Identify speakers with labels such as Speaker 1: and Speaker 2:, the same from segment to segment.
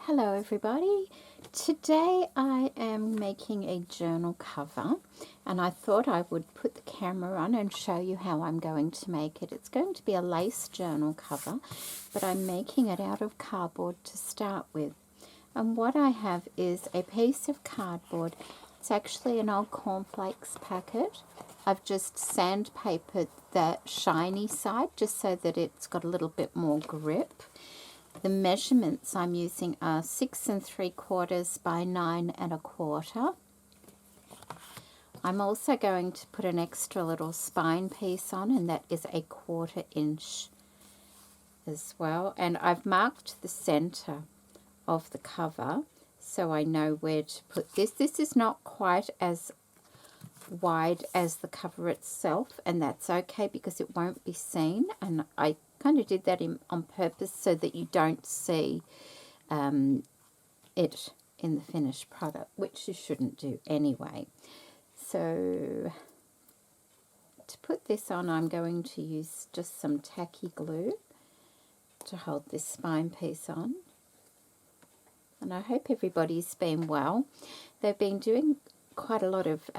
Speaker 1: Hello everybody. Today I am making a journal cover and I thought I would put the camera on and show you how I'm going to make it. It's going to be a lace journal cover, but I'm making it out of cardboard to start with. And what I have is a piece of cardboard. It's actually an old cornflakes packet. I've just sandpapered the shiny side just so that it's got a little bit more grip. The measurements I'm using are 6 3/4 by 9 1/4. I'm also going to put an extra little spine piece on, and that is 1/4 inch as well. And I've marked the center of the cover so I know where to put this. This is not quite as wide as the cover itself, and that's okay because it won't be seen, and I kind of did that on purpose so that you don't see it in the finished product, which you shouldn't do anyway. So to put this on, I'm going to use just some tacky glue to hold this spine piece on. And I hope everybody's been well. They've been doing quite a lot of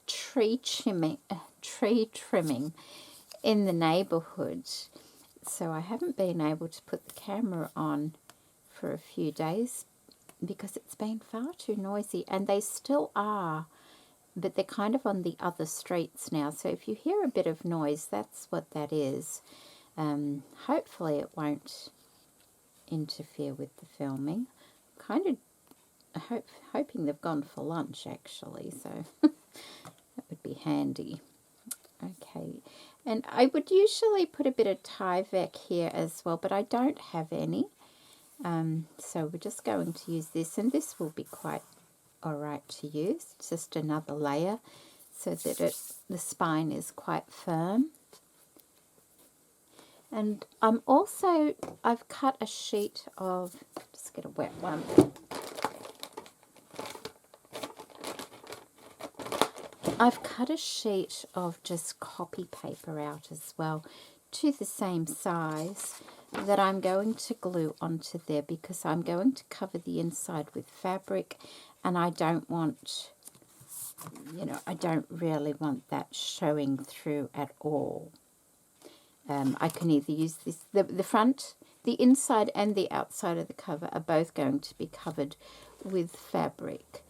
Speaker 1: tree trimming in the neighborhood, so I haven't been able to put the camera on for a few days because it's been far too noisy, and they still are, but they're kind of on the other streets now, so if you hear a bit of noise, that's what that is. Hopefully it won't interfere with the filming. Kind of hoping they've gone for lunch actually, so that would be handy. Okay, and I would usually put a bit of Tyvek here as well, but I don't have any. So we're just going to use this, and this will be quite alright to use. It's just another layer so that the spine is quite firm. And I've cut a sheet of, just get a wet one. I've cut a sheet of just copy paper out as well to the same size that I'm going to glue onto there because I'm going to cover the inside with fabric, and I don't want, I don't really want that showing through at all. I can either use this, the front, the inside and the outside of the cover are both going to be covered with fabric.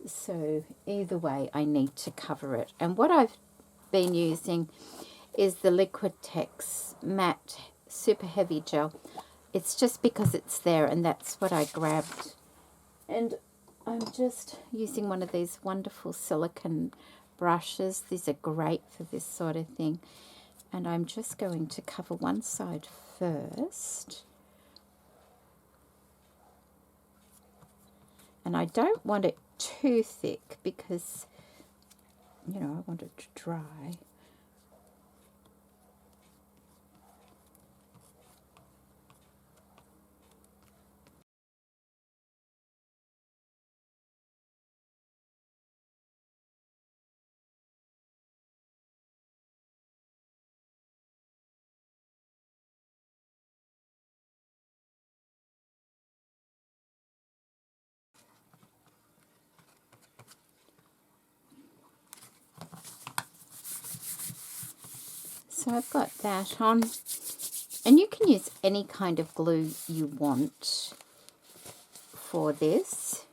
Speaker 1: So either way, I need to cover it. And what I've been using is the Liquid Tex Matte Super Heavy Gel. It's just because it's there, and that's what I grabbed. And I'm just using one of these wonderful silicone brushes. These are great for this sort of thing. And I'm just going to cover one side first. And I don't want it too thick because, I want it to dry. So I've got that on, and you can use any kind of glue you want for this.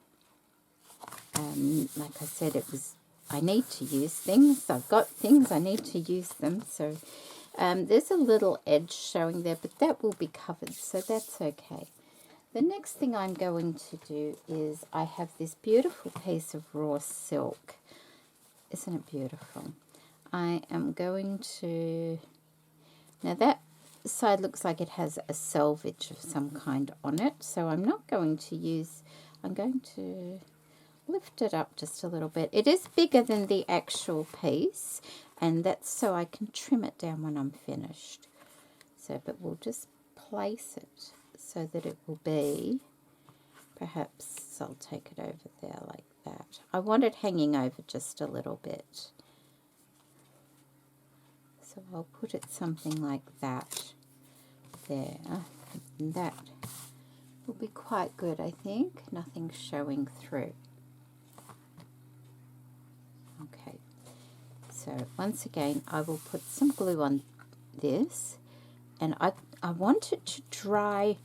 Speaker 1: Like I said, I need to use things. I've got things, I need to use them. So there's a little edge showing there, but that will be covered, so that's okay. The next thing I'm going to do is I have this beautiful piece of raw silk. Isn't it beautiful? I am going to, now that side looks like it has a selvage of some kind on it, so I'm not going to use, I'm going to lift it up just a little bit. It is bigger than the actual piece, and that's so I can trim it down when I'm finished. So, but we'll just place it so that it will be, perhaps I'll take it over there like that. I want it hanging over just a little bit. So I'll put it something like that there, and that will be quite good, I think. Nothing showing through. Okay, so once again I will put some glue on this, and I want it to dry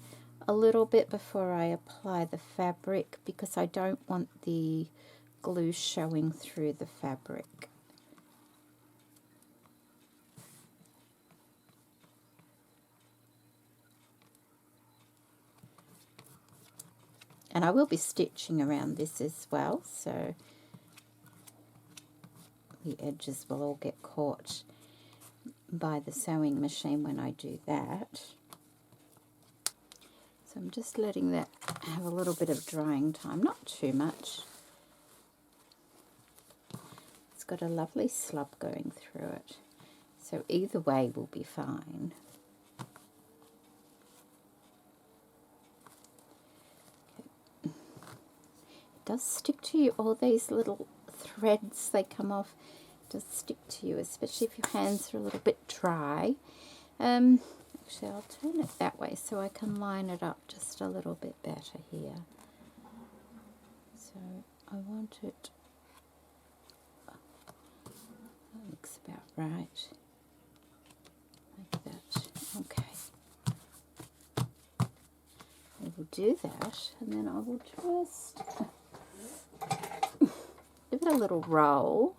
Speaker 1: a little bit before I apply the fabric because I don't want the glue showing through the fabric. And I will be stitching around this as well, so the edges will all get caught by the sewing machine when I do that. So I'm just letting that have a little bit of drying time, not too much. It's got a lovely slub going through it, so either way will be fine. Okay. It does stick to you, all these little threads, they come off. It does stick to you, especially if your hands are a little bit dry. Actually, I'll turn it that way so I can line it up just a little bit better here. So I want it, that looks about right, like that. Okay, I will do that, and then I will just give it a little roll.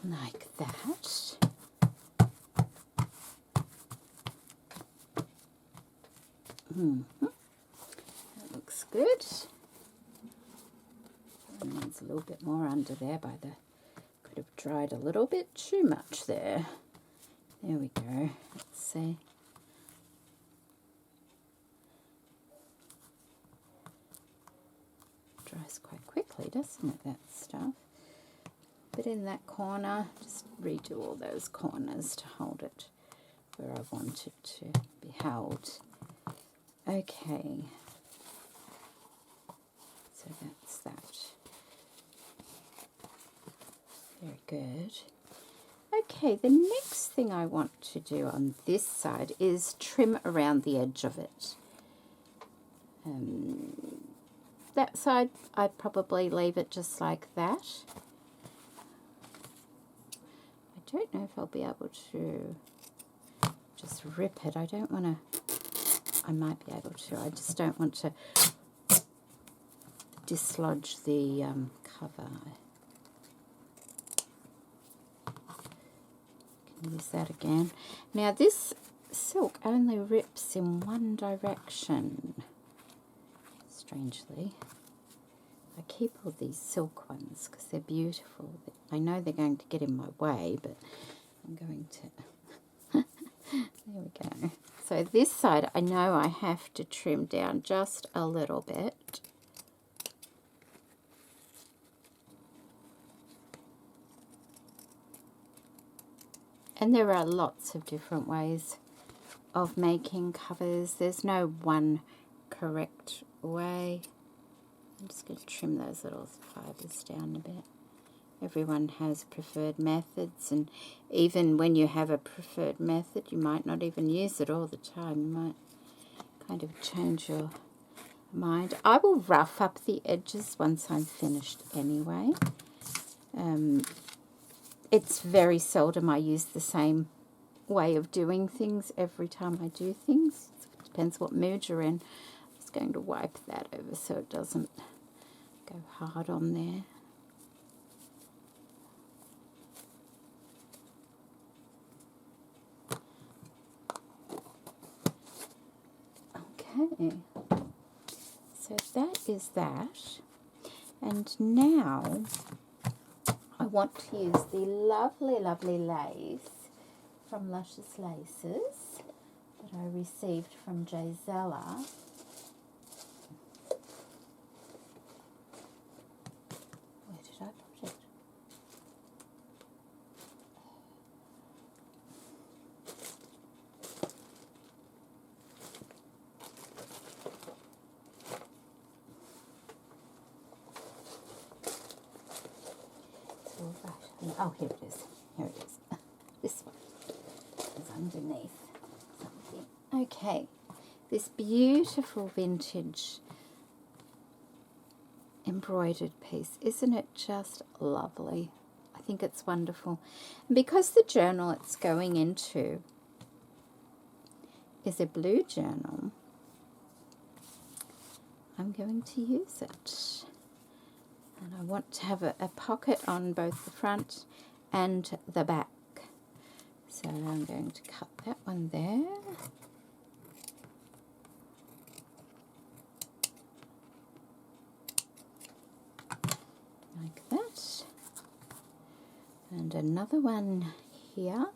Speaker 1: Like that. That looks good. And there's a little bit more under there by the, could have dried a little bit too much there. There we go. Let's see. Dries quite quickly, doesn't it, that stuff? But in that corner, just redo all those corners to hold it where I want it to be held. Okay, so that's that. Very good. Okay, the next thing I want to do on this side is trim around the edge of it. That side, I'd probably leave it just like that. I don't know if I'll be able to just rip it. I don't want to, I might be able to, I just don't want to dislodge the cover. Can use that again. Now this silk only rips in one direction. Strangely. I keep all these silk ones because they're beautiful. I know they're going to get in my way, but I'm going to... There we go. So this side, I know I have to trim down just a little bit. And there are lots of different ways of making covers. There's no one correct way. I'm just going to trim those little fibres down a bit. Everyone has preferred methods, and even when you have a preferred method, you might not even use it all the time. You might kind of change your mind. I will rough up the edges once I'm finished anyway. It's very seldom I use the same way of doing things every time I do things. It depends what mood you're in. I'm just going to wipe that over so it doesn't go hard on there. Okay, so that is that. And now I want to use the lovely, lovely lace from Lavish Laces that I received from Gisela. Where did I put it? Oh, here it is. Here it is. This one is underneath something. Okay, this beautiful vintage embroidered piece. Isn't it just lovely? I think it's wonderful. And because the journal it's going into is a blue journal, I'm going to use it. And I want to have a pocket on both the front and the back. So I'm going to cut that one there. Like that. And another one here.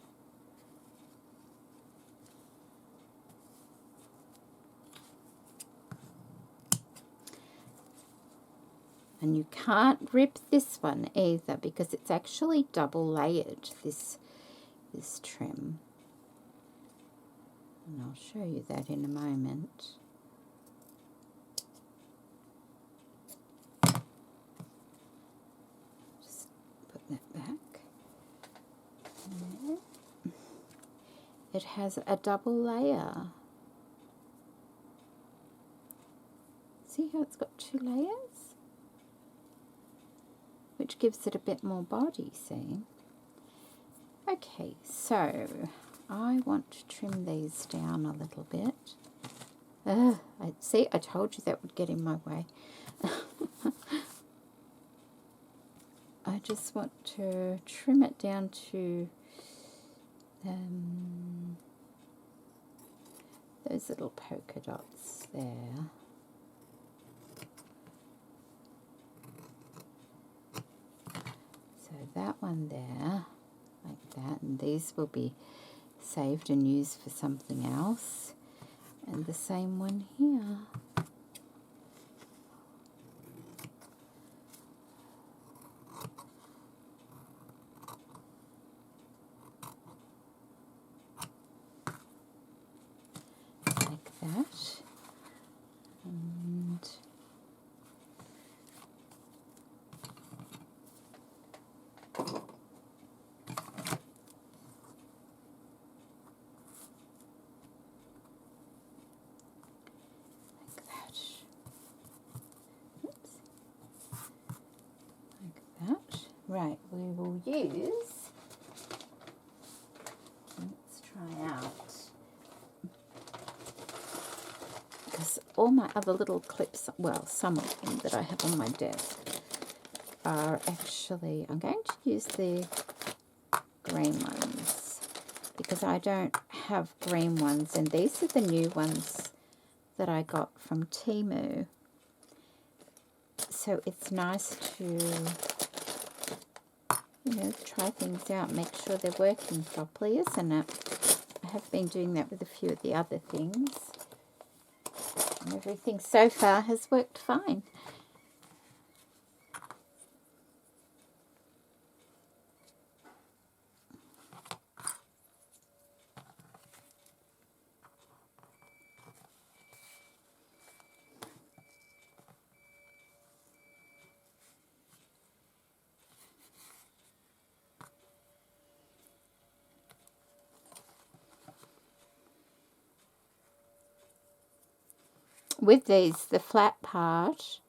Speaker 1: And you can't rip this one either because it's actually double layered, this trim. And I'll show you that in a moment. Just put that back. There. It has a double layer. See how it's got 2 layers? Which gives it a bit more body, see? Okay, so I want to trim these down a little bit. I told you that would get in my way. I just want to trim it down to those little polka dots there. So that one there, like that, and these will be saved and used for something else. And the same one here. Like that. And right, we will use, let's try out, because all my other little clips, well, some of them that I have on my desk are actually, I'm going to use the green ones, because I don't have green ones, and these are the new ones that I got from Temu. So it's nice to, try things out, make sure they're working properly, isn't it? I have been doing that with a few of the other things. And everything so far has worked fine. With these, the flat part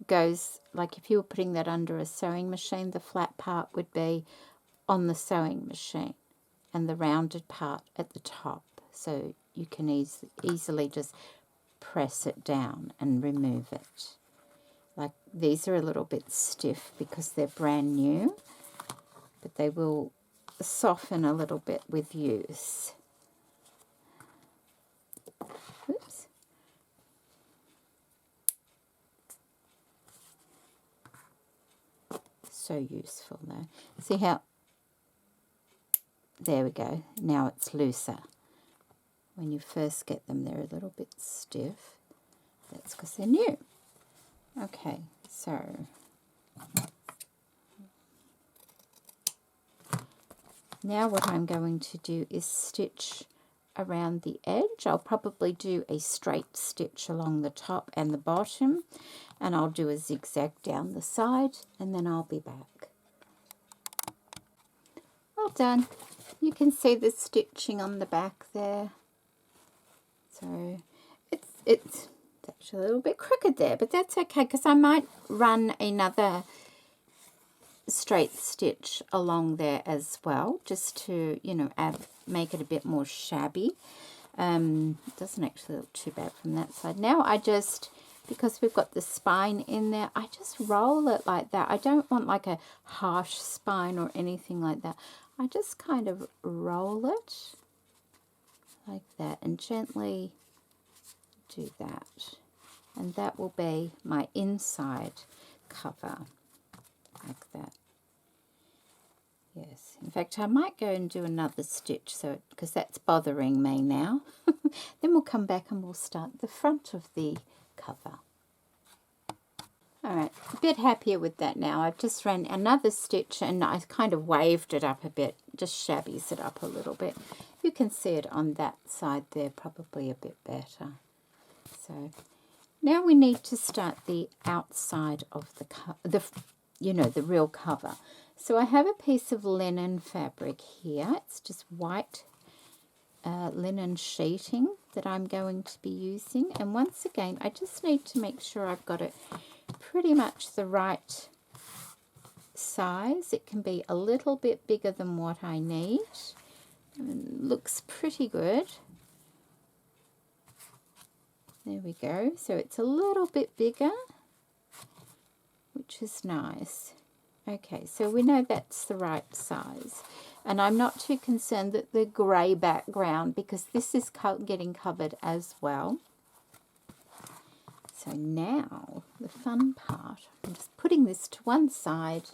Speaker 1: goes, like if you were putting that under a sewing machine, the flat part would be on the sewing machine and the rounded part at the top. So you can easily just press it down and remove it. Like these are a little bit stiff because they're brand new, but they will soften a little bit with use. Oops. So useful though. See how, there we go, now it's looser. When you first get them, they're a little bit stiff. That's because they're new. Okay, so now what I'm going to do is stitch around the edge. I'll probably do a straight stitch along the top and the bottom, and I'll do a zigzag down the side, and then I'll be back. all done. You can see the stitching on the back there. So it's actually a little bit crooked there, but that's okay because I might run another straight stitch along there as well, just to, you know, make it a bit more shabby. It doesn't actually look too bad from that side. Now I just, because we've got the spine in there, I just roll it like that. I don't want like a harsh spine or anything like that. I just kind of roll it like that and gently do that. And that will be my inside cover, like that. Yes, in fact, I might go and do another stitch, so because that's bothering me now. Then we'll come back and we'll start the front of the cover. All right, a bit happier with that now. I've just ran another stitch and I kind of waved it up a bit, just shabbies it up a little bit. You can see it on that side there, probably a bit better. So now we need to start the outside of the real cover. So I have a piece of linen fabric here. It's just white linen sheeting that I'm going to be using. And once again, I just need to make sure I've got it pretty much the right size. It can be a little bit bigger than what I need. And looks pretty good. There we go. So it's a little bit bigger, which is nice. Okay, so we know that's the right size. And I'm not too concerned that the grey background, because this is getting covered as well. So now, the fun part, I'm just putting this to one side.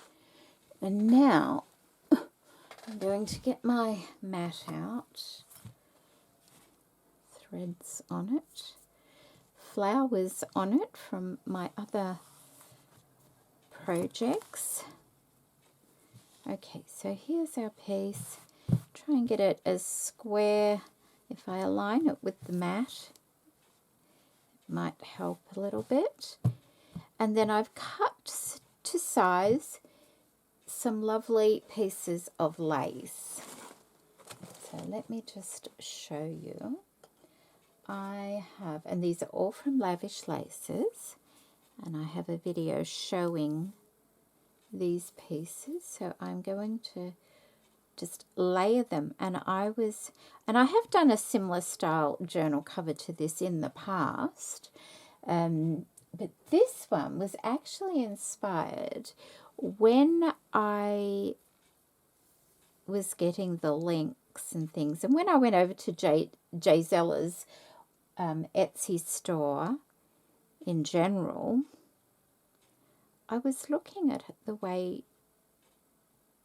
Speaker 1: And now, I'm going to get my mat out. Threads on it. Flowers on it from my other projects. Okay, so here's our piece. Try and get it as square. If I align it with the mat, it might help a little bit. And then I've cut to size some lovely pieces of lace. So let me just show you. I have, and these are all from Lavish Laces, and I have a video showing these pieces, so I'm going to just layer them. And I have done a similar style journal cover to this in the past, but this one was actually inspired when I was getting the links and things, and when I went over to Jay Zella's Etsy store in general. I was looking at the way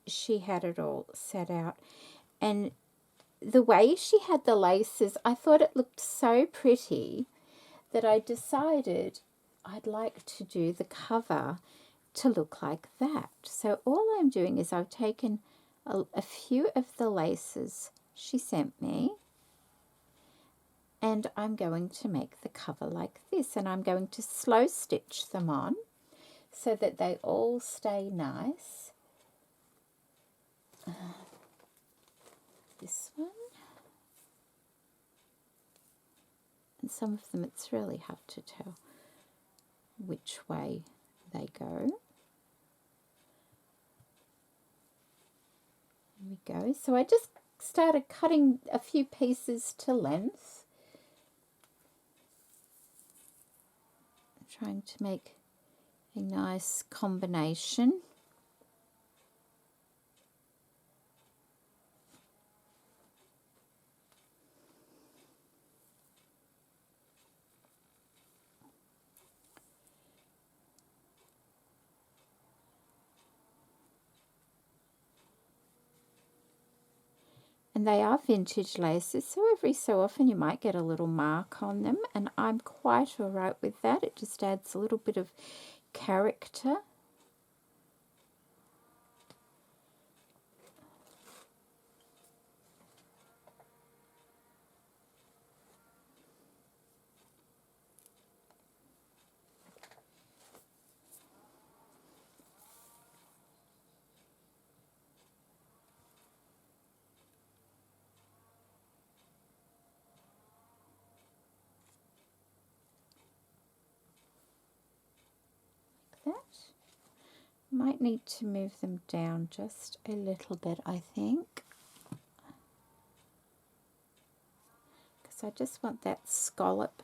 Speaker 1: she had it all set out, and the way she had the laces, I thought it looked so pretty that I decided I'd like to do the cover to look like that. So all I'm doing is I've taken a few of the laces she sent me, and I'm going to make the cover like this, and I'm going to slow stitch them on so that they all stay nice. This one. And some of them it's really hard to tell which way they go. There we go. So I just started cutting a few pieces to length. Trying to make a nice combination. And they are vintage laces, so every so often you might get a little mark on them, and I'm quite all right with that. It just adds a little bit of character. Might need to move them down just a little bit, I think, because I just want that scallop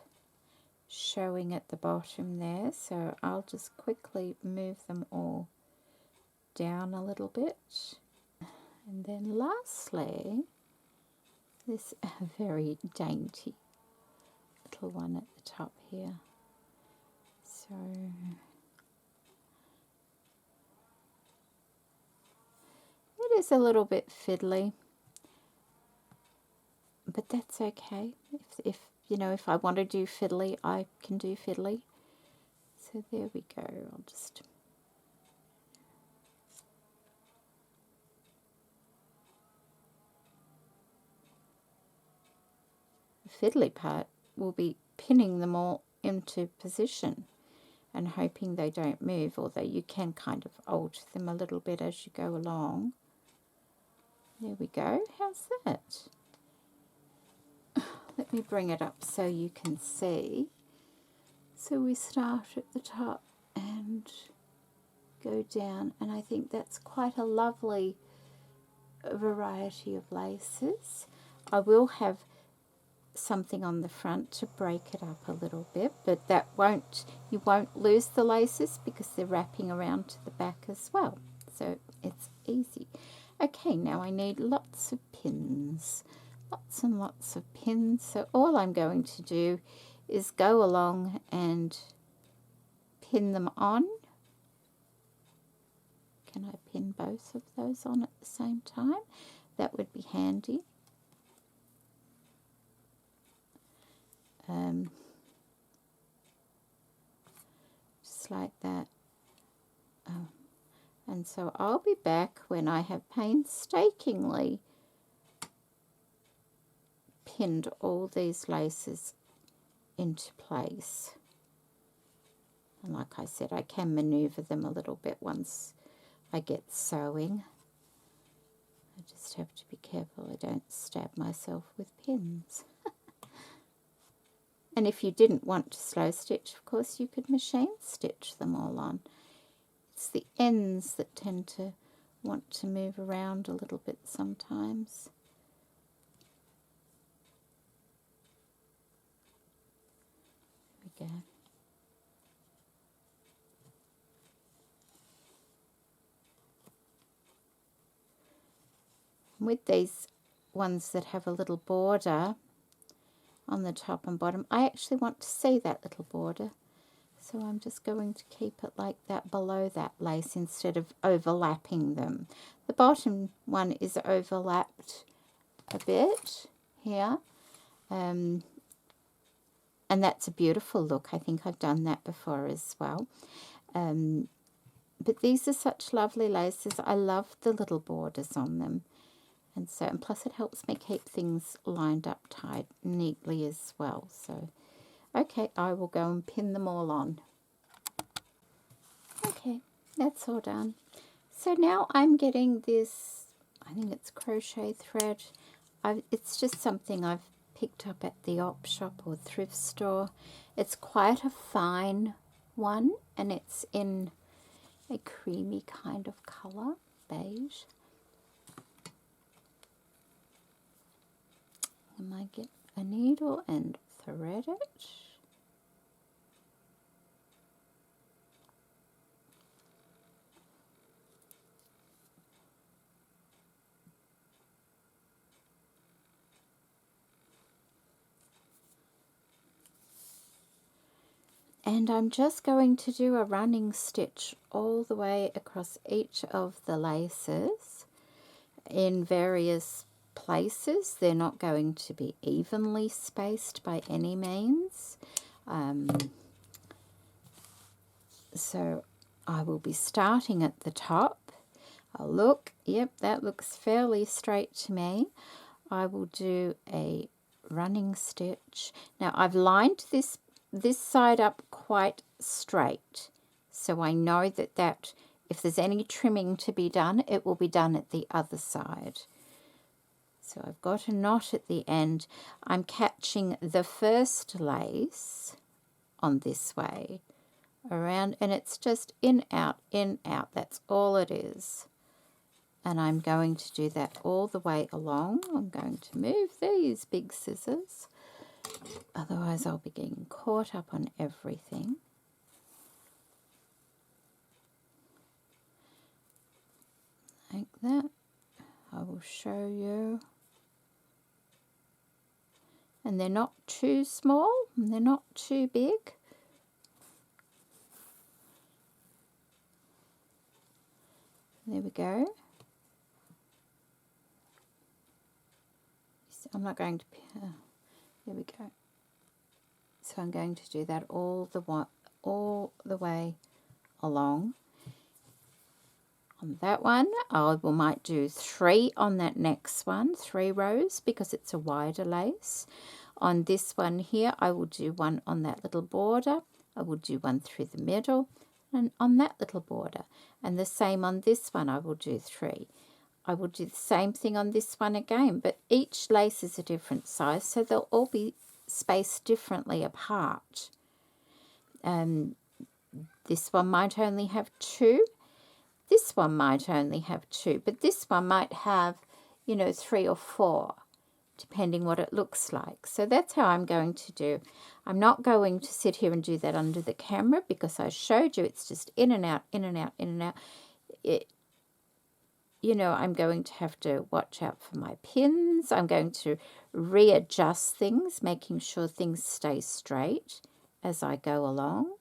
Speaker 1: showing at the bottom there. So I'll just quickly move them all down a little bit. And then lastly, this very dainty little one at the top here. So it is a little bit fiddly, but that's okay. If you know, if I want to do fiddly, I can do fiddly. So there we go. I'll just the fiddly part will be pinning them all into position and hoping they don't move, although you can kind of alter them a little bit as you go along. There we go. How's that? Let me bring it up so you can see. So we start at the top and go down, and I think that's quite a lovely variety of laces. I will have something on the front to break it up a little bit, but that won't, you won't lose the laces because they're wrapping around to the back as well, so it's easy. Okay, now I need lots of pins, lots and lots of pins. So all I'm going to do is go along and pin them on. Can I pin both of those on at the same time? That would be handy. Just like that. Oh. And so I'll be back when I have painstakingly pinned all these laces into place. And like I said, I can maneuver them a little bit once I get sewing. I just have to be careful I don't stab myself with pins. And if you didn't want to slow stitch, of course you could machine stitch them all on. It's the ends that tend to want to move around a little bit sometimes. There we go. With these ones that have a little border on the top and bottom, I actually want to see that little border, so I'm just going to keep it like that below that lace instead of overlapping them. The bottom one is overlapped a bit here, and that's a beautiful look. I think I've done that before as well. But these are such lovely laces. I love the little borders on them. And so, and plus it helps me keep things lined up tight neatly as well. So, okay, I will go and pin them all on. Okay, that's all done. So now I'm getting this, I think it's crochet thread. It's just something I've picked up at the op shop or thrift store. It's quite a fine one, and it's in a creamy kind of colour, beige. I might get a needle and thread it. And I'm just going to do a running stitch all the way across each of the laces in various places. They're not going to be evenly spaced by any means. So I will be starting at the top. I'll look, yep, that looks fairly straight to me. I will do a running stitch. Now I've lined this side up quite straight, so I know that if there's any trimming to be done, it will be done at the other side. So I've got a knot at the end. I'm catching the first lace on this way around, and it's just in, out, in, out. That's all it is. And I'm going to do that all the way along. I'm going to move these big scissors, otherwise I'll be getting caught up on everything. Like that. I will show you. And they're not too small, and they're not too big. There we go. I'm not going to, there we go. So I'm going to do that all the way along. On that one, might do 3 on that next one, 3 rows, because it's a wider lace. On this one here, I will do 1 on that little border. I will do 1 through the middle, and on that little border. And the same on this one, I will do 3. I will do the same thing on this one again, but each lace is a different size, so they'll all be spaced differently apart. This one might only have 2. This one might only have 2, but this one might have, 3 or 4, depending what it looks like. So that's how I'm going to do. I'm not going to sit here and do that under the camera because I showed you it's just in and out, in and out, in and out. I'm going to have to watch out for my pins. I'm going to readjust things, making sure things stay straight as I go along.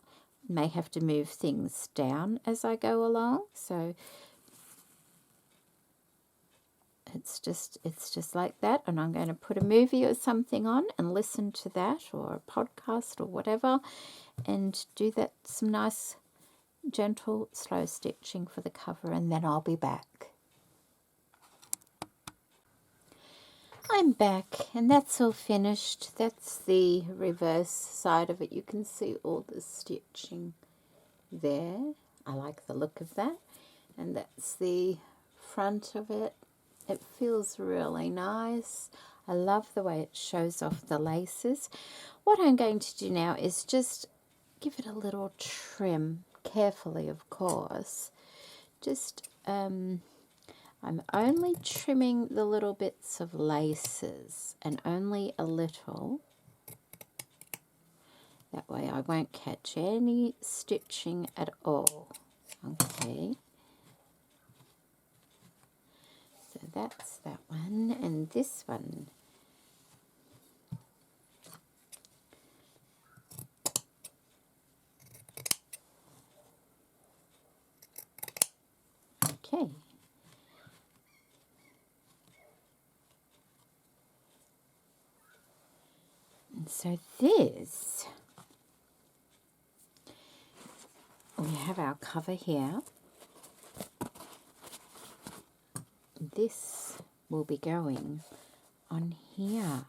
Speaker 1: May have to move things down as I go along. So it's just like that. And I'm going to put a movie or something on and listen to that, or a podcast or whatever, and do that some nice gentle slow stitching for the cover, and then I'll be back. I'm back, and that's all finished. That's the reverse side of it. You can see all the stitching there. I like the look of that. And that's the front of it. It feels really nice. I love the way it shows off the laces. What I'm going to do now is just give it a little trim, carefully of course. Just I'm only trimming the little bits of laces, and only a little. That way I won't catch any stitching at all. Okay. So that's that one, and this one. Okay. And so this, we have our cover here. This will be going on here.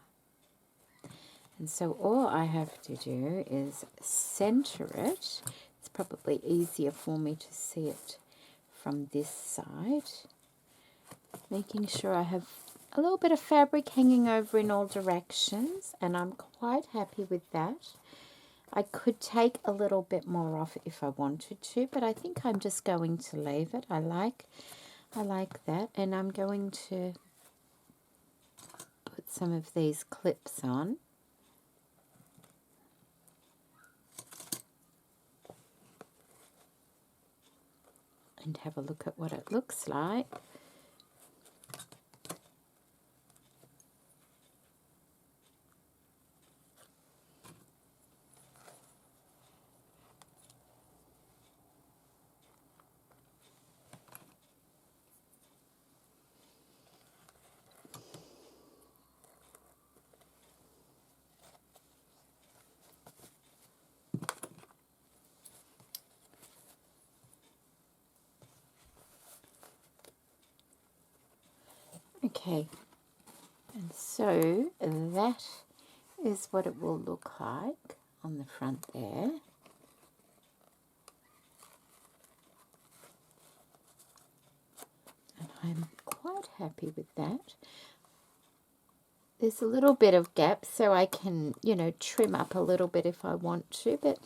Speaker 1: And so all I have to do is center it. It's probably easier for me to see it from this side. Making sure I have a little bit of fabric hanging over in all directions, and I'm quite happy with that. I could take a little bit more off if I wanted to, but I think I'm just going to leave it. I like that, and I'm going to put some of these clips on. And have a look at what it looks like. Okay, and so that is what it will look like on the front there. And I'm quite happy with that. There's a little bit of gap, so I can, trim up a little bit if I want to, but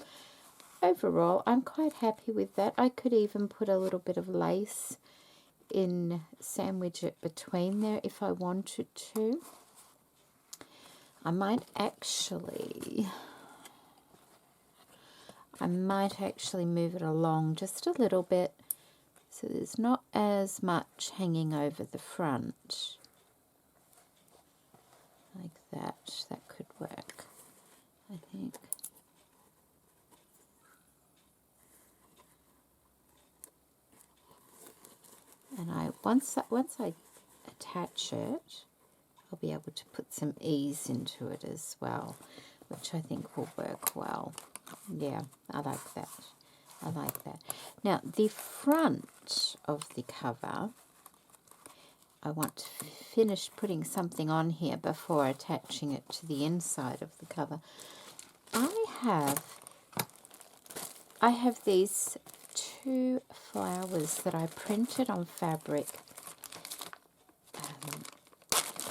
Speaker 1: overall, I'm quite happy with that. I could even put a little bit of lace in, sandwich it between there if I wanted to. I might actually move it along just a little bit so there's not as much hanging over the front. Like that. That could work, I think. And once I attach it, I'll be able to put some ease into it as well, which I think will work well. Yeah, I like that. I like that. Now, the front of the cover, I want to finish putting something on here before attaching it to the inside of the cover. I have these 2 flowers that I printed on fabric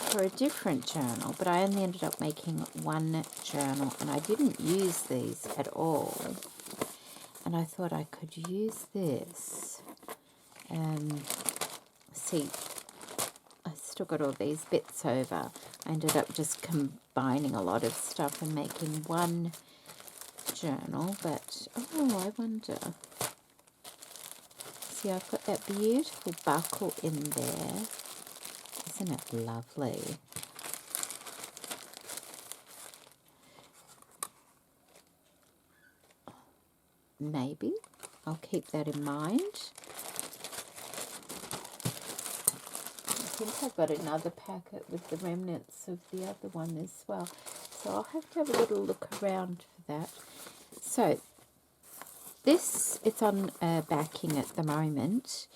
Speaker 1: for a different journal, but I only ended up making one journal, and I didn't use these at all. And I thought I could use this. See, I still got all these bits over. I ended up just combining a lot of stuff and making one journal, but oh, I wonder. See, I've got that beautiful buckle in there. Isn't it lovely? Maybe. I'll keep that in mind. I think I've got another packet with the remnants of the other one as well. So I'll have to have a little look around for that. So this, it's on backing at the moment.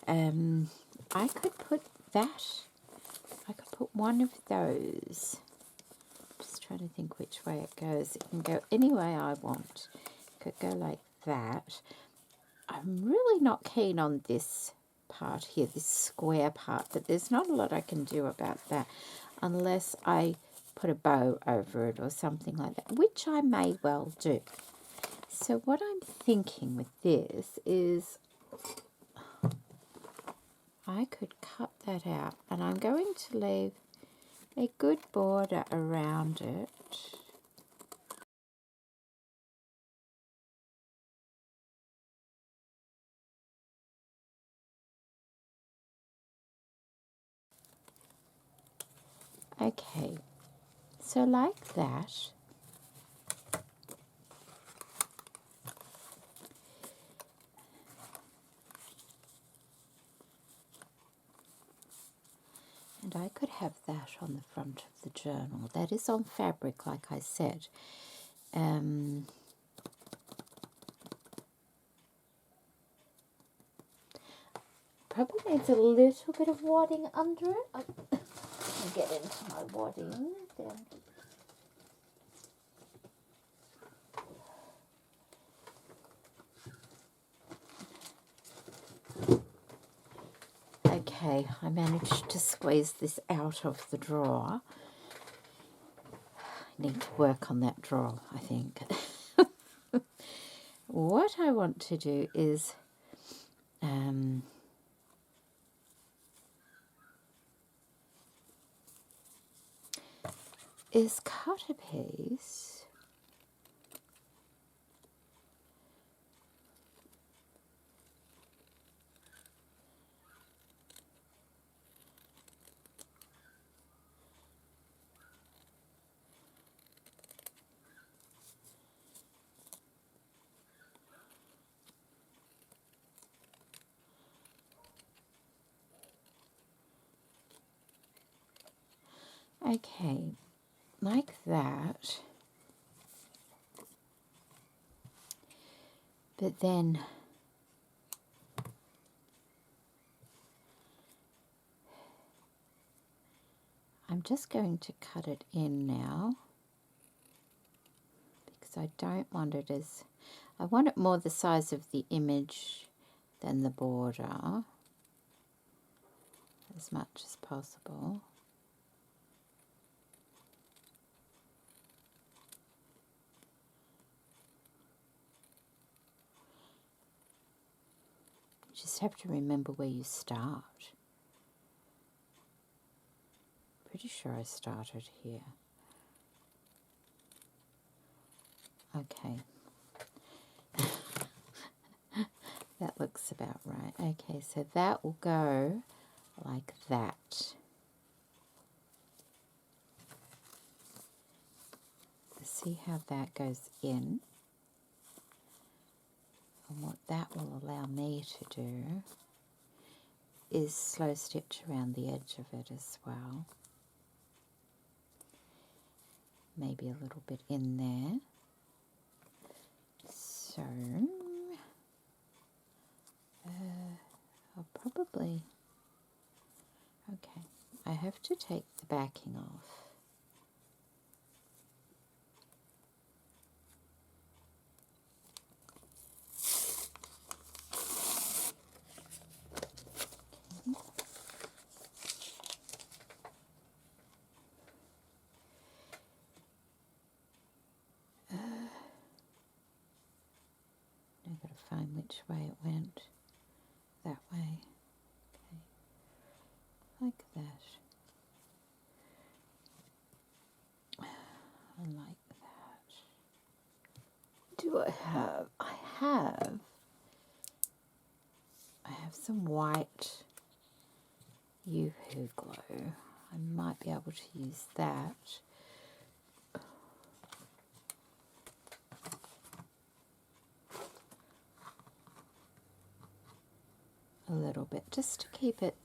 Speaker 1: I could put that. I could put one of those. Just trying to think which way it goes. It can go any way I want. It could go like that. I'm really not keen on this part here, this square part, but there's not a lot I can do about that unless I put a bow over it or something like that, which I may well do. So what I'm thinking with this is I could cut that out, and I'm going to leave a good border around it. Okay, so like that. And I could have that on the front of the journal. That is on fabric, like I said. Probably needs a little bit of wadding under it. I'll get into my wadding then. Okay, I managed to squeeze this out of the drawer. I need to work on that drawer, I think. What I want to do is cut a piece. Okay, like that. But then I'm just going to cut it in now, because I don't want it as, I want it more the size of the image than the border, as much as possible. You just have to remember where you start. Pretty sure I started here. Okay. That looks about right. Okay, so that will go like that. See how that goes in. And what that will allow me to do is slow stitch around the edge of it as well. Maybe a little bit in there. So I'll probably, okay, I have to take the backing off. I've got to find which way it went. That way. Okay. Like that. I like that. Do I have? I have some white Yoo-hoo glue. I might be able to use that. A little bit, just to keep it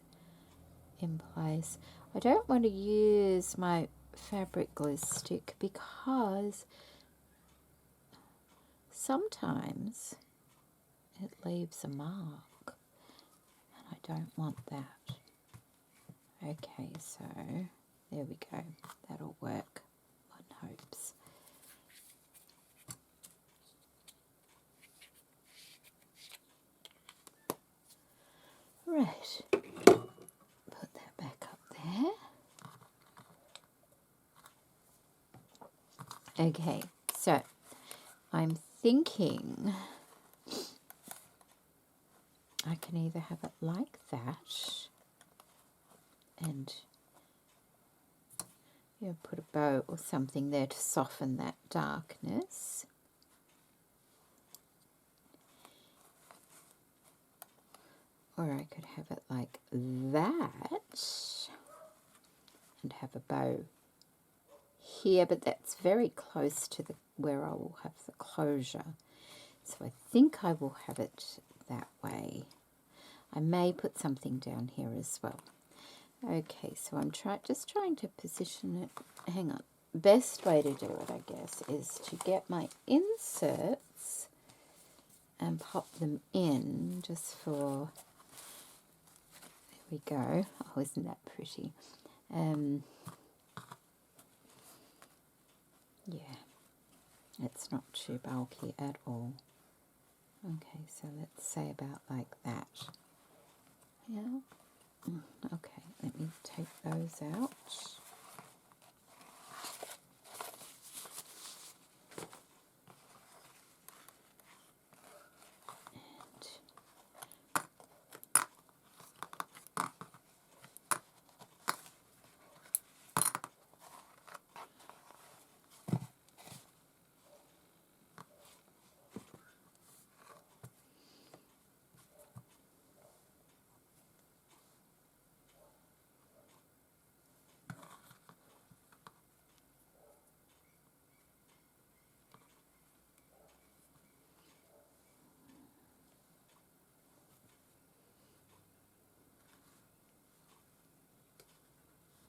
Speaker 1: in place. I don't want to use my fabric glue stick because sometimes it leaves a mark and I don't want that. Okay, so there we go. That'll work, one hopes. Right, put that back up there. Okay, so I'm thinking I can either have it like that and put a bow or something there to soften that darkness. Or I could have it like that and have a bow here, but that's very close to where I will have the closure. So I think I will have it that way. I may put something down here as well. Okay, so I'm just trying to position it. Hang on. Best way to do it, I guess, is to get my inserts and pop them in just for... There we go. Oh, isn't that pretty? Yeah, it's not too bulky at all. Okay, so let's say about like that. Yeah. Okay, let me take those out.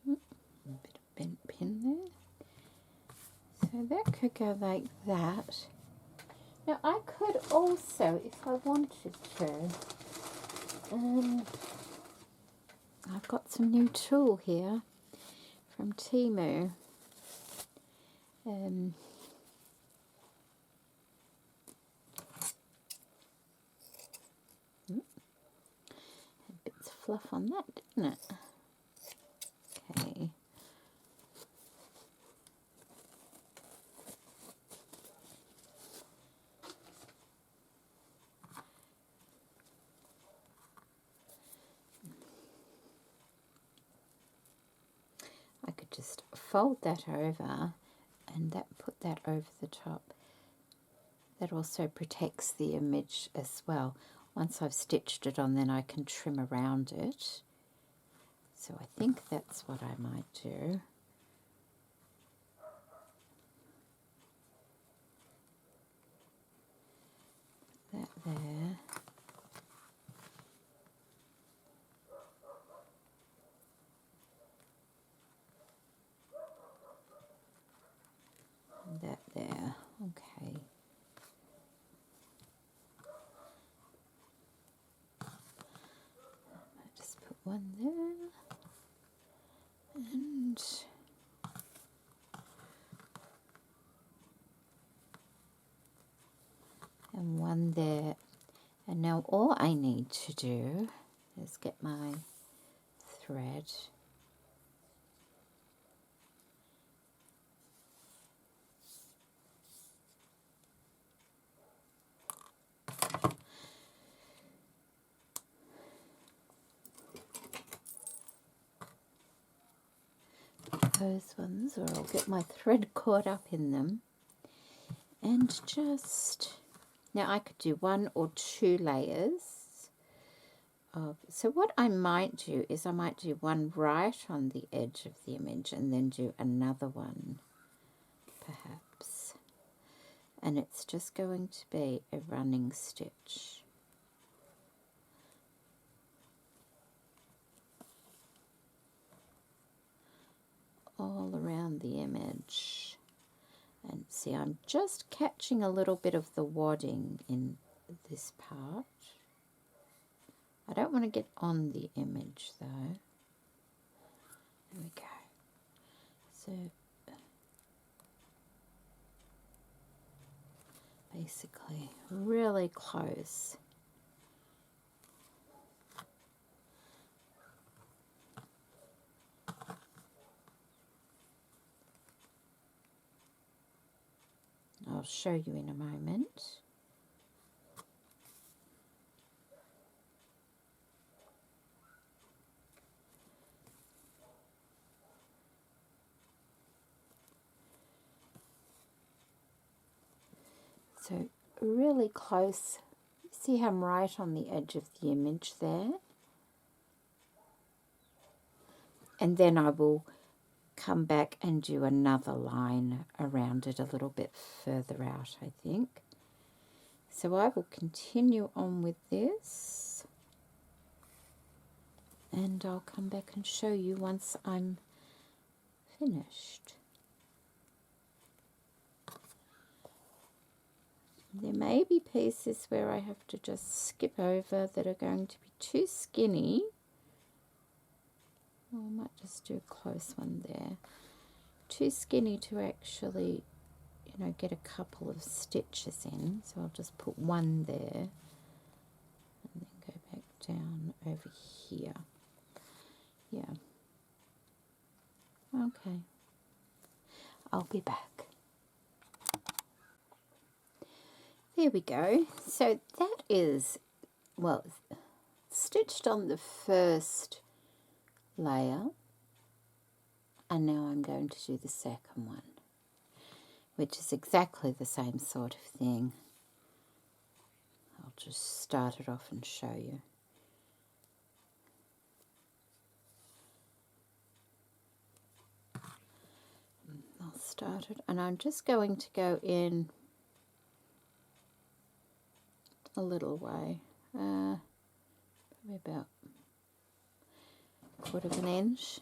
Speaker 1: A bit of bent pin there. So that could go like that. Now I could also, if I wanted to, I've got some new tulle here from Temu. Had bits of fluff on that, didn't it? Okay. just fold that over and put that over the top. That also protects the image as well. Once I've stitched it on, then I can trim around it. So I think that's what I might do. That there. And that there. Okay. I just put one there. And one there. And now all I need to do is get my thread those ones, or I'll get my thread caught up in them, and just now I could do 1 or 2 layers of, so what I might do is I might do one right on the edge of the image and then do another one perhaps, and it's just going to be a running stitch. All around the image. And see, I'm just catching a little bit of the wadding in this part. I don't want to get on the image though. There we go. So basically really close. I'll show you in a moment. So really close. See how I'm right on the edge of the image there? And then I will come back and do another line around it a little bit further out, I think. So I will continue on with this, and I'll come back and show you once I'm finished. There may be pieces where I have to just skip over that are going to be too skinny. Well, I might just do a close one there. Too skinny to actually, you know, get a couple of stitches in. So I'll just put one there and then go back down over here. Yeah. Okay. I'll be back. There we go. So that is, well, stitched on the first layer, and now I'm going to do the second one, which is exactly the same sort of thing. I'll just start it off and show you. I'll start it, and I'm just going to go in a little way, probably about 1/4 of an inch.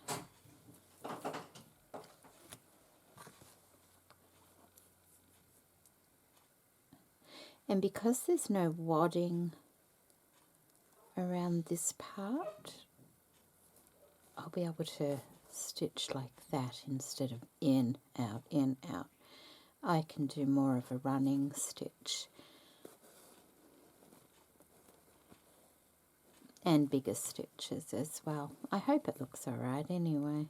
Speaker 1: And because there's no wadding around this part, I'll be able to stitch like that instead of in, out, in, out. I can do more of a running stitch. And bigger stitches as well. I hope it looks alright anyway.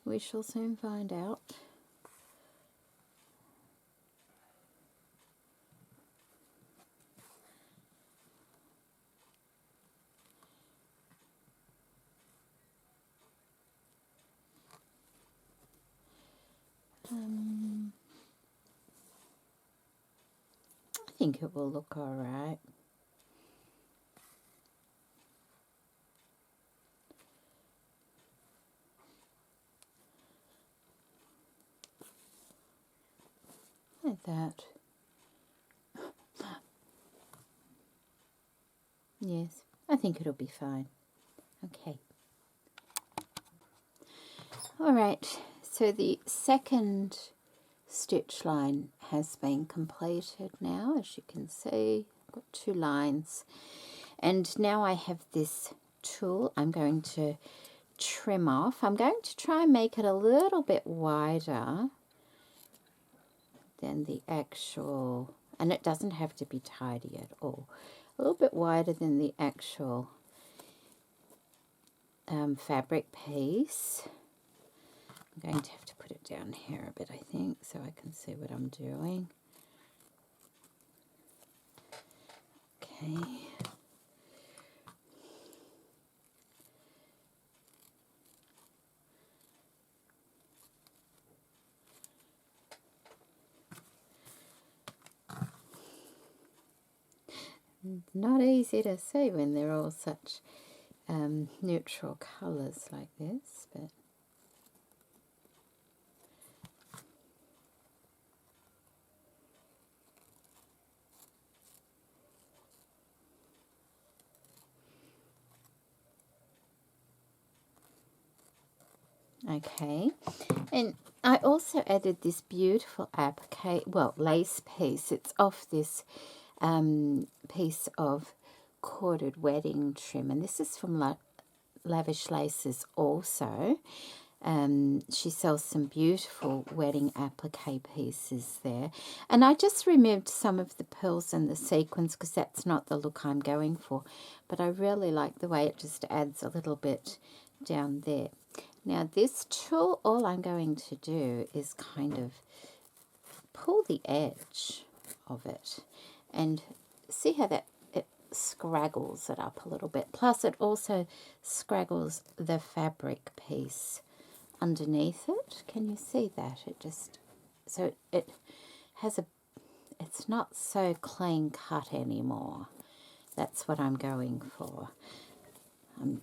Speaker 1: We shall soon find out. think it will look all right. Like that. Yes, I think it'll be fine. Okay. All right, so the second stitch line has been completed now, as you can see. I've got 2 lines. And now I have this tool I'm going to trim off. I'm going to try and make it a little bit wider than the actual, and it doesn't have to be tidy at all, a little bit wider than the actual fabric piece. I'm going to have to put it down here a bit, I think, so I can see what I'm doing. Okay. Not easy to see when they're all such neutral colours like this, but okay. And I also added this beautiful applique, well, lace piece. It's off this piece of corded wedding trim, and this is from Lavish Laces also. She sells some beautiful wedding applique pieces there, and I just removed some of the pearls and the sequins because that's not the look I'm going for, but I really like the way it just adds a little bit down there. Now this tool, all I'm going to do is kind of pull the edge of it and see how that it scraggles it up a little bit. Plus it also scraggles the fabric piece underneath it. Can you see that? It just, so it has a, it's not so clean cut anymore. That's what I'm going for. You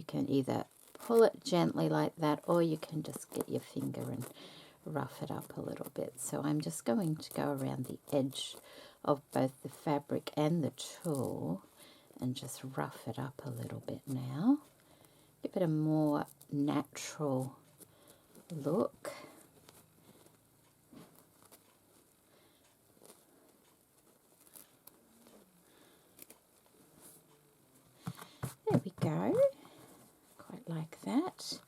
Speaker 1: can either pull it gently like that, or you can just get your finger and rough it up a little bit. So I'm just going to go around the edge of both the fabric and the tool and just rough it up a little bit now. Give it a more natural look. There we go. Quite like that.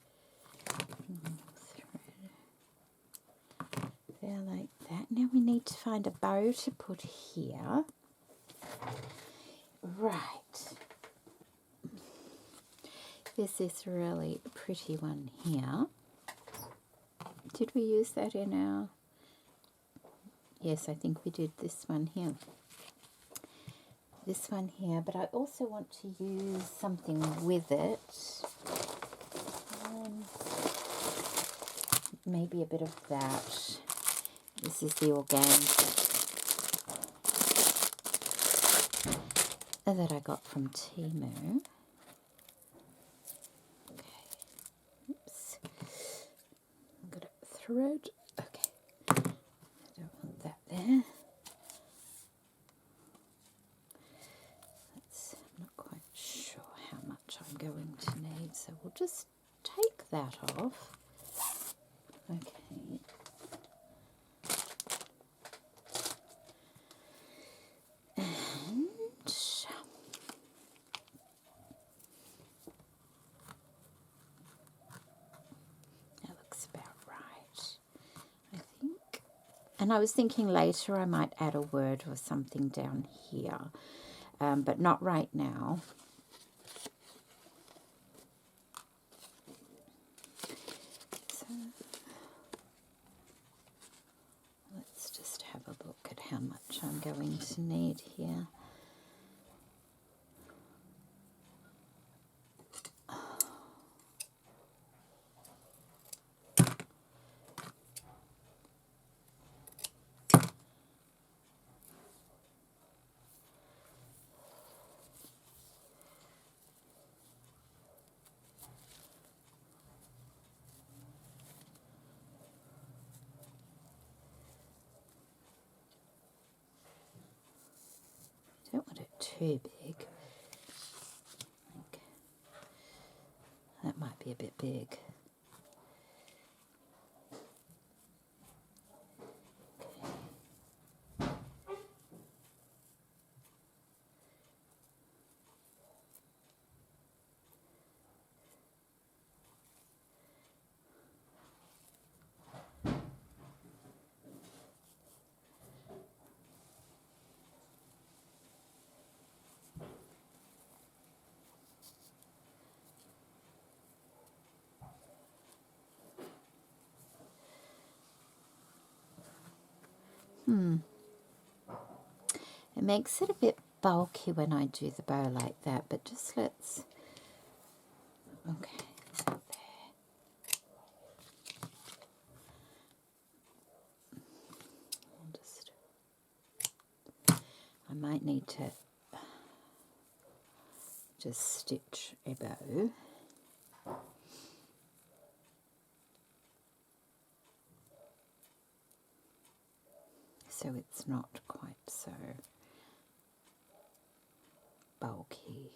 Speaker 1: There like that. Now we need to find a bow to put here. Right. There's this really pretty one here. Did we use that in our... Yes, I think we did this one here. This one here, but I also want to use something with it. Maybe a bit of that. This is the organza that I got from Temu. Okay. Oops. I've got a thread. Okay. I don't want that there. I'm not quite sure how much I'm going to need, so we'll just take that off. Okay. And that looks about right, I think. And I was thinking later I might add a word or something down here, but not right now. So let's just have a look at how much I'm going to need here. Don't want it too big. That might be a bit big. It makes it a bit bulky when I do the bow like that, but just let's, okay, is that there? I'll just, I might need to just stitch a bow. So it's not quite so bulky.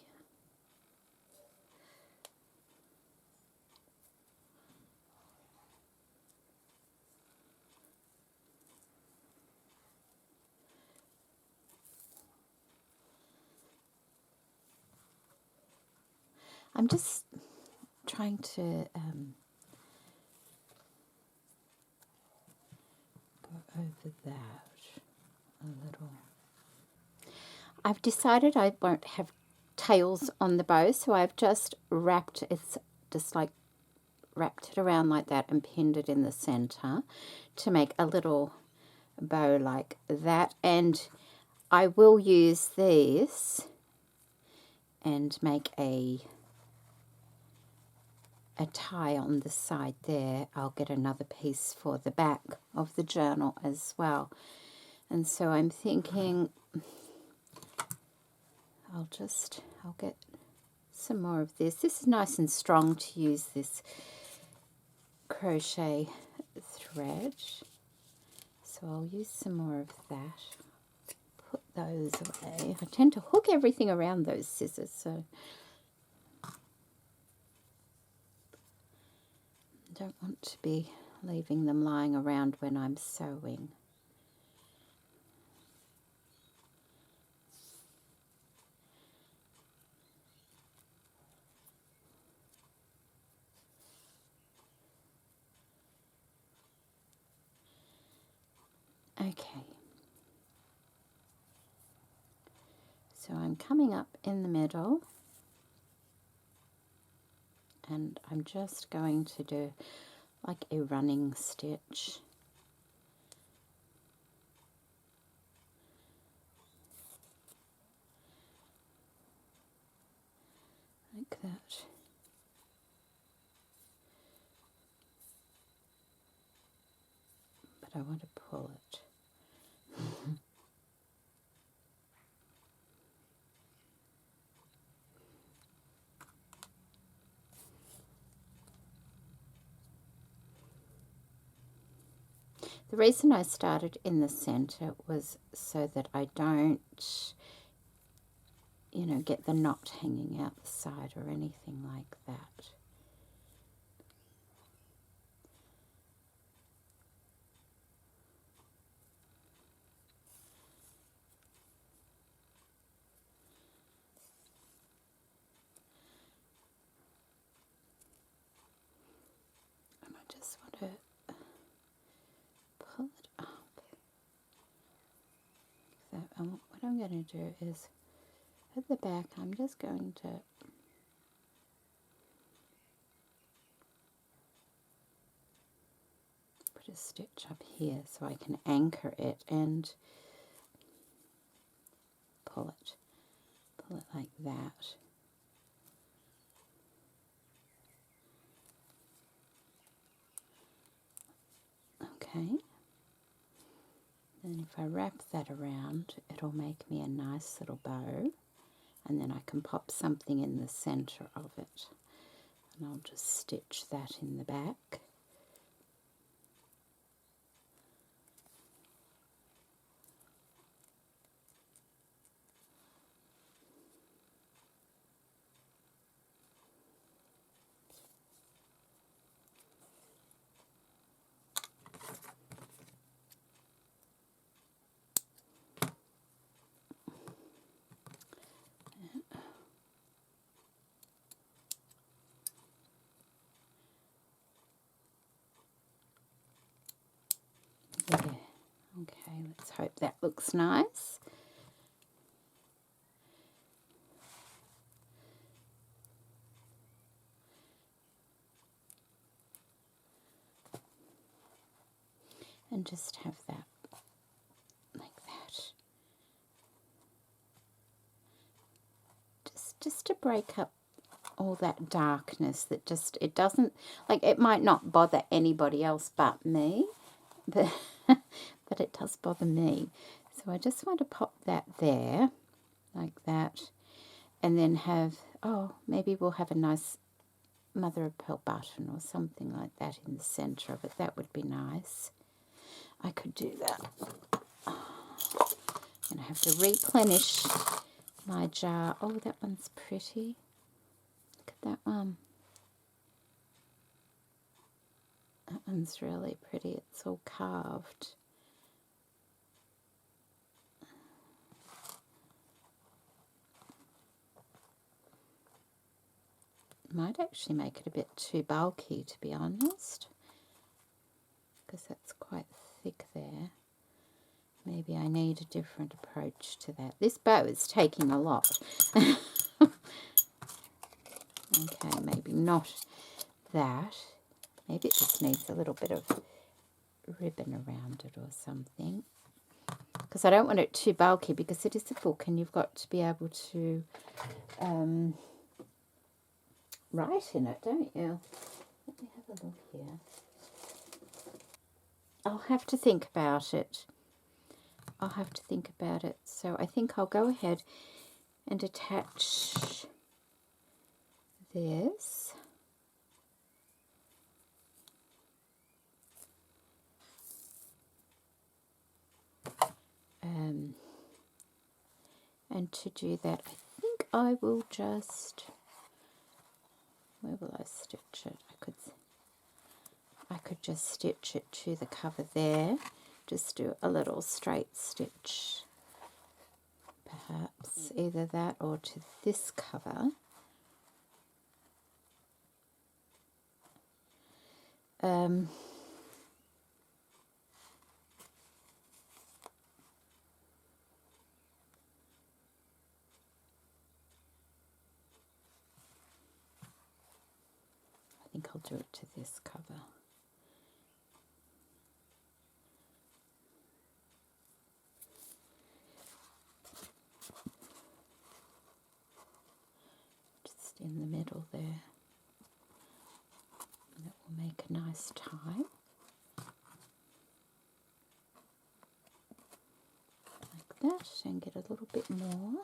Speaker 1: I'm just trying to go over that a little. I've decided I won't have tails on the bow, so I've just wrapped it, wrapped it around like that and pinned it in the center to make a little bow like that. And I will use these and make a tie on the side there. I'll get another piece for the back of the journal as well. And so I'm thinking I'll get some more of this. This is nice and strong to use this crochet thread. So I'll use some more of that. Put those away. I tend to hook everything around those scissors, so I don't want to be leaving them lying around when I'm sewing. Okay, so I'm coming up in the middle and I'm just going to do like a running stitch. Like that. But I want to pull it. The reason I started in the center was so that I don't, you know, get the knot hanging out the side or anything like that. And I just want to pull it up. So what I'm going to do is, at the back, I'm just going to put a stitch up here so I can anchor it and pull it like that. Okay. And if I wrap that around, it'll make me a nice little bow. And then I can pop something in the center of it. And I'll just stitch that in the back. hope that looks nice. And just have that like that. Just to break up all that darkness that just, it doesn't, like, it might not bother anybody else but me, but, but it does bother me. So I just want to pop that there, like that, and then have, oh, maybe we'll have a nice mother of pearl button or something like that in the centre of it. That would be nice. I could do that. And I have to replenish my jar. Oh, that one's pretty. Look at that one. That one's really pretty. It's all carved. Might actually make it a bit too bulky, to be honest, because that's quite thick there. Maybe I need a different approach to that. This bow is taking a lot. Okay, maybe not that. Maybe it just needs a little bit of ribbon around it or something. Because I don't want it too bulky, because it is a book and you've got to be able to write in it, don't you? Let me have a look here. I'll have to think about it. I'll have to think about it. So I think I'll go ahead and attach this. And to do that, I think I will just, where will I stitch it? I could just stitch it to the cover there. Just do a little straight stitch, perhaps, either that or to this cover. I think I'll do it to this cover. Just in the middle there. That will make a nice tie. Like that, and get a little bit more.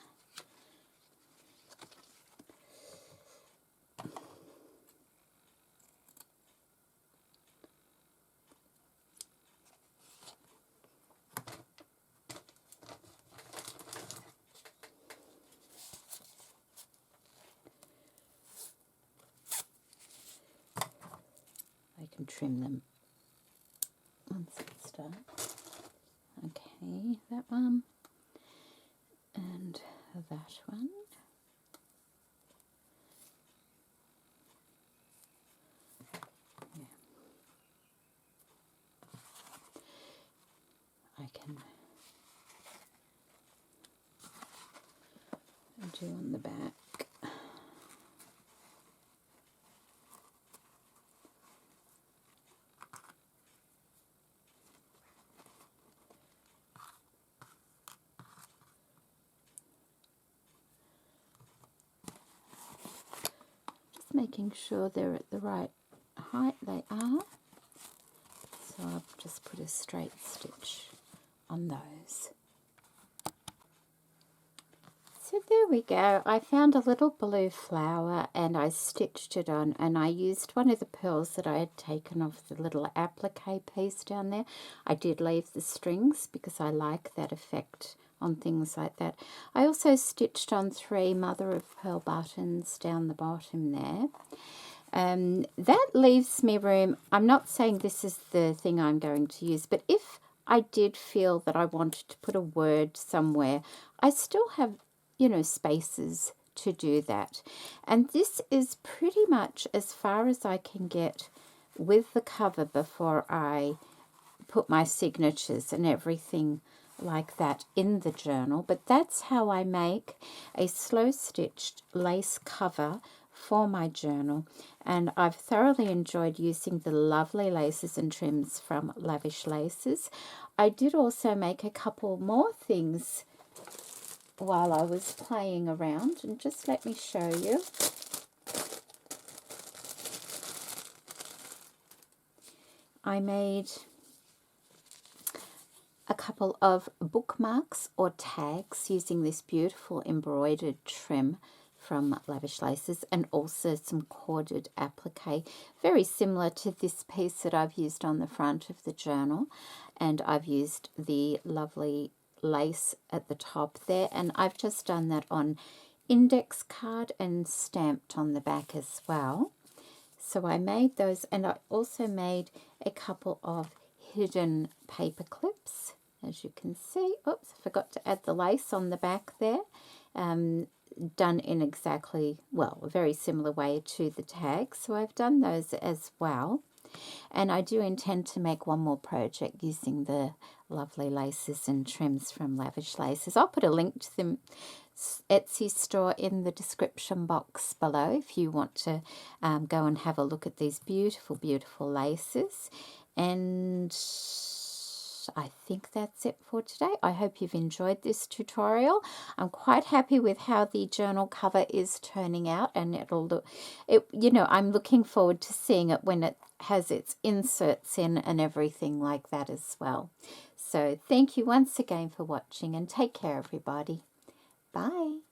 Speaker 1: I can trim them once it's done. Okay, that one and that one. Yeah. I can do on the back. Making sure they're at the right height. They are. So I'll just put a straight stitch on those. So there we go. I found a little blue flower and I stitched it on, and I used one of the pearls that I had taken off the little applique piece down there. I did leave the strings because I like that effect on things like that. I also stitched on 3 mother of pearl buttons down the bottom there. That leaves me room. I'm not saying this is the thing I'm going to use, but if I did feel that I wanted to put a word somewhere, I still have, you know, spaces to do that. And this is pretty much as far as I can get with the cover before I put my signatures and everything like that in the journal, but that's how I make a slow stitched lace cover for my journal, and I've thoroughly enjoyed using the lovely laces and trims from Lavish Laces. I did also make a couple more things while I was playing around, and just let me show you. I made a couple of bookmarks or tags using this beautiful embroidered trim from Lavish Laces, and also some corded applique, very similar to this piece that I've used on the front of the journal. And I've used the lovely lace at the top there, and I've just done that on index card and stamped on the back as well. So I made those, and I also made a couple of hidden paper clips, as you can see. Oops, I forgot to add the lace on the back there. Done in exactly, well, a very similar way to the tags. So I've done those as well. And I do intend to make one more project using the lovely laces and trims from Lavish Laces. I'll put a link to the Etsy store in the description box below if you want to go and have a look at these beautiful, beautiful laces. And I think that's it for today. I hope you've enjoyed this tutorial. I'm quite happy with how the journal cover is turning out, and it'll look, I'm looking forward to seeing it when it has its inserts in and everything like that as well. So thank you once again for watching, and take care, everybody. Bye.